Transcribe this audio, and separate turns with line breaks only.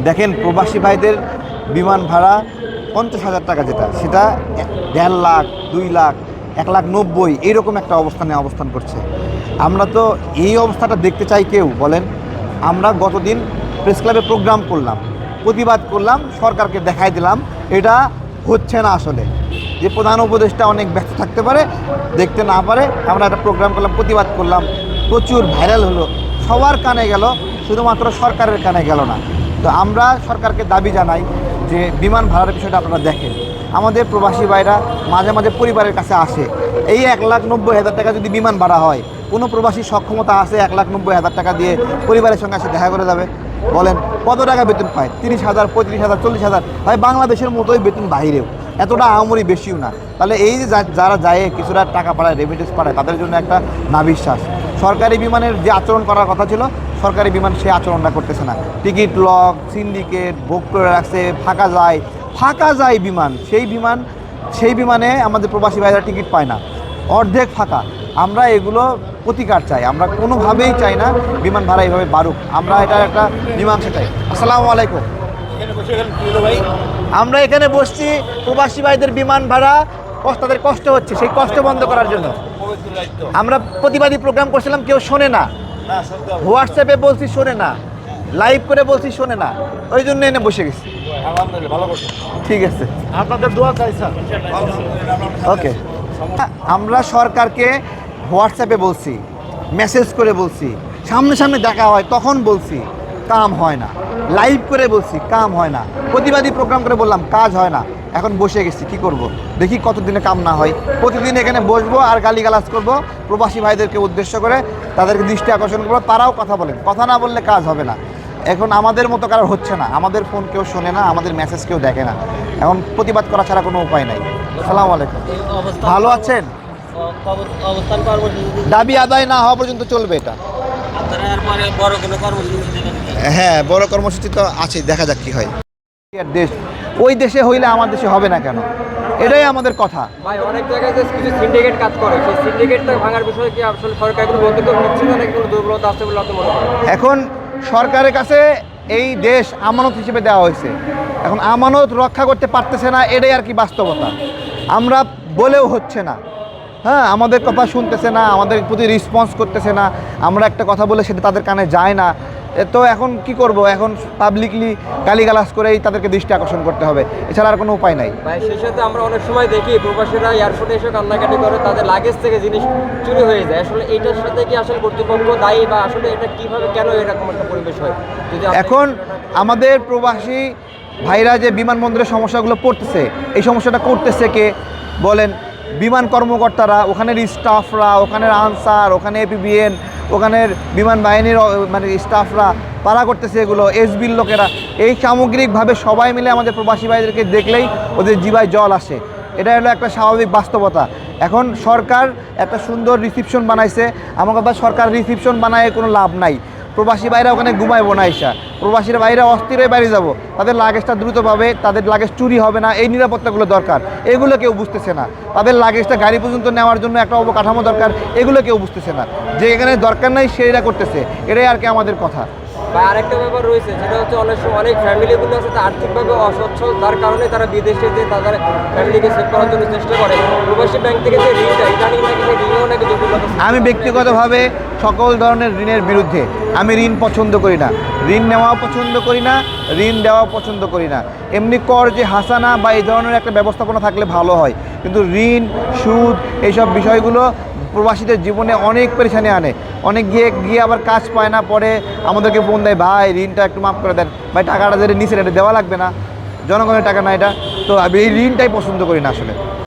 দেখেন প্রবাসী ভাইদের বিমান ভাড়া 50,000 টাকা, যেটা সেটা 1.5 লাখ, 2 লাখ, 1,90,000 এইরকম একটা অবস্থানে অবস্থান করছে। আমরা তো এই অবস্থাটা দেখতে চাই কেউ বলেন? আমরা গতদিন প্রেস ক্লাবে প্রোগ্রাম করলাম, প্রতিবাদ করলাম, সরকারকে দেখাই দিলাম এটা হচ্ছে না। আসলে যে প্রধান উপদেষ্টা অনেক ব্যস্ত থাকতে পারে, দেখতে না পারে, আমরা একটা প্রোগ্রাম করলাম, প্রতিবাদ করলাম, প্রচুর ভাইরাল হলো, সবার কানে গেল, শুধুমাত্র সরকারের কানে গেল না। তো আমরা সরকারকে দাবি জানাই যে বিমান ভাড়ার বিষয়টা আপনারা দেখেন। আমাদের প্রবাসী ভাইরা মাঝে মাঝে পরিবারের কাছে আসে, এই 1,90,000 টাকা যদি বিমান ভাড়া হয়, কোনো প্রবাসী সক্ষমতা আছে 1,90,000 টাকা দিয়ে পরিবারের সঙ্গে আসে দেখা করে যাবে? বলেন কত টাকা বেতন পায়? 30,000, 35,000, 40,000, ভাই বাংলাদেশের মতোই বেতন বাইরেও, এতটা আহামরি বেশিও না। তাহলে এই যে যারা যায় কিছুটা টাকা পাঠায়, রেমিটেন্স পাঠায়, তাদের জন্য একটা নাভিশ্বাস। সরকারি বিমানের যে আচরণ করার কথা ছিল, সরকারি বিমান সে আচরণটা করতেছে না। টিকিট লক, সিন্ডিকেট, ভোগ করে রাখছে, ফাঁকা যায় বিমান। সেই বিমানে আমাদের প্রবাসী ভাইরা টিকিট পায় না, অর্ধেক ফাঁকা। আমরা এগুলো প্রতিকার চাই, আমরা কোনোভাবেই চাই না বিমান ভাড়া এইভাবে বাড়ুক। আমরা এটার একটা মীমাংসা চাই। আসসালামু আলাইকুম। আমরা এখানে বসছি প্রবাসী ভাইদের বিমান ভাড়া তাদের কষ্ট হচ্ছে, সেই কষ্ট বন্ধ করার জন্য আমরা প্রতিবাদী প্রোগ্রাম করছিলাম, কেউ শোনে না। হোয়াটসঅ্যাপে বলছি শোনে না, লাইভ করে বলছি শোনে না, ওই জন্য এনে বসে গেছি। ঠিক আছে,
আপনাদের দোয়া চাই স্যার।
ওকে। আমরা সরকারকে হোয়াটসঅ্যাপে বলছি, মেসেজ করে বলছি, সামনে সামনে দেখা হয় তখন বলছি, কাম হয় না। লাইভ করে বলছি, কাম হয় না। প্রতিবাদী প্রোগ্রাম করে বললাম, কাজ হয় না। এখন বসে গেছি, কি করব? দেখি কতদিনে কাম না হয়। প্রতিদিন এখানে বসবো আর গালিগালাজ করব প্রবাসী ভাইদেরকে উদ্দেশ্য করে, তাদেরকে দৃষ্টি আকর্ষণ করবো, তারাও কথা বলেন। কথা না বললে কাজ হবে না। এখন আমাদের মতো কারো হচ্ছে না, আমাদের ফোন কেউ শোনে না, আমাদের মেসেজ কেউ দেখে না। এখন প্রতিবাদ করা ছাড়া কোনো উপায় নাই। আসসালামু আলাইকুম। ভালো আছেন? দাবি আদায় না হওয়া পর্যন্ত চলবে এটা। হ্যাঁ, বড় কর্মসূচি তো আছে, দেখা যাক কি হয়। দেশ ওই দেশে হইলে আমার দেশে হবে না কেন? এটাই আমাদের কথা।
ভাই অনেক জায়গায় যে কিছু সিন্ডিকেট কাজ করে, সেই সিন্ডিকেটটা ভাঙার বিষয়ে কি আসলে সরকার কোনো পদক্ষেপ নিচ্ছে না, নাকি কোনো দুর্বলতা আছে বলে আপনি মনে করেন?
এখন সরকারের কাছে এই দেশ আমানত হিসেবে দেওয়া হয়েছে, এখন আমানত রক্ষা করতে পারতেছে না, এটাই আর কি বাস্তবতা। আমরা বলেও হচ্ছে না, হ্যাঁ, আমাদের কথা শুনতেছে না, আমাদের প্রতি রেসপন্স করতেছে না। আমরা একটা কথা বলে সেটা তাদের কানে যায় না। তো এখন কি করব? এখন পাবলিকলি গালিগালাজ করেই তাদেরকে দৃষ্টি আকর্ষণ করতে হবে, এছাড়া আর কোনো উপায় নাই।
ভাই সেই সাথে আমরা অনেক সময় দেখি প্রবাসীরা এয়ারপোর্টে এসে কান্নাকাটি করে, তাদের লাগেজ থেকে জিনিস চুরি হয়ে যায়। আসলে এইটার সাথে কি আসলে কর্তৃপক্ষ দায়ী, বা আসলে এটা কীভাবে কেন এরকম একটা পরিবেশ হয়?
এখন আমাদের প্রবাসী ভাইরা যে বিমানবন্দরের সমস্যাগুলো পড়তেছে, এই সমস্যাটা করতেছে কে বলেন? বিমান কর্মকর্তারা, ওখানের স্টাফরা, ওখানের আনসার, ওখানে এপিবিএন, ওখানের বিমান বাহিনীর মানে স্টাফরা, তারা করতেছে এগুলো। এসবির লোকেরা, এই সামগ্রিকভাবে সবাই মিলে আমাদের প্রবাসী ভাইদেরকে দেখলেই ওদের জিভায় জল আসে। এটা হলো একটা স্বাভাবিক বাস্তবতা। এখন সরকার একটা সুন্দর রিসিপশন বানাইছে, আমার কথা সরকার রিসিপশন বানায় কোনো লাভ নাই। প্রবাসী ভাইরা ওখানে ঘুমাইবো না, এসা প্রবাসীরা বাইরে অস্থির হয়ে বাইরে যাবো, তাদের লাগেজটা দ্রুত পাবে, তাদের লাগেজ চুরি হবে না, এই নিরাপত্তাগুলো দরকার। এগুলো কেউ বুঝতেছে না। তাদের লাগেজটা গাড়ি পর্যন্ত নেওয়ার জন্য একটা অবকাঠামো দরকার, এগুলো কেউ বুঝতেছে না। যে এখানে দরকার নাই সেইটা করতেছে, এটাই আর কি আমাদের কথা।
বা আরেকটা ব্যাপার রয়েছে, সেটা হচ্ছে অনেক ফ্যামিলিগুলো আছে আর্থিকভাবে অসচ্ছল, তার কারণে তারা বিদেশে যে তাদের ফ্যামিলিকে সেভ করার জন্য চেষ্টা করে। প্রবাসী ব্যাংক থেকে যে ঋণটা, এটা নিয়ে নাকি সেই ঋণও নাকি দুর্বলতা।
আমি ব্যক্তিগতভাবে সকল ধরনের ঋণের বিরুদ্ধে। আমি ঋণ পছন্দ করি না, ঋণ নেওয়াও পছন্দ করি না, ঋণ দেওয়াও পছন্দ করি না। এমনি কর যে হাসানা বা এই ধরনের একটা ব্যবস্থাপনা থাকলে ভালো হয়, কিন্তু ঋণ, সুদ, এইসব বিষয়গুলো প্রবাসীদের জীবনে অনেক পেরেশানি আনে। অনেক গিয়ে আবার কাজ পায় না, পরে আমাদেরকে ফোন দেয়, ভাই ঋণটা একটু মাফ করে দেন, ভাই টাকাটা যেটা নিচে এটা দেওয়া লাগবে না, জনগণের টাকা না এটা। তো আমি এই ঋণটাই পছন্দ করি না আসলে।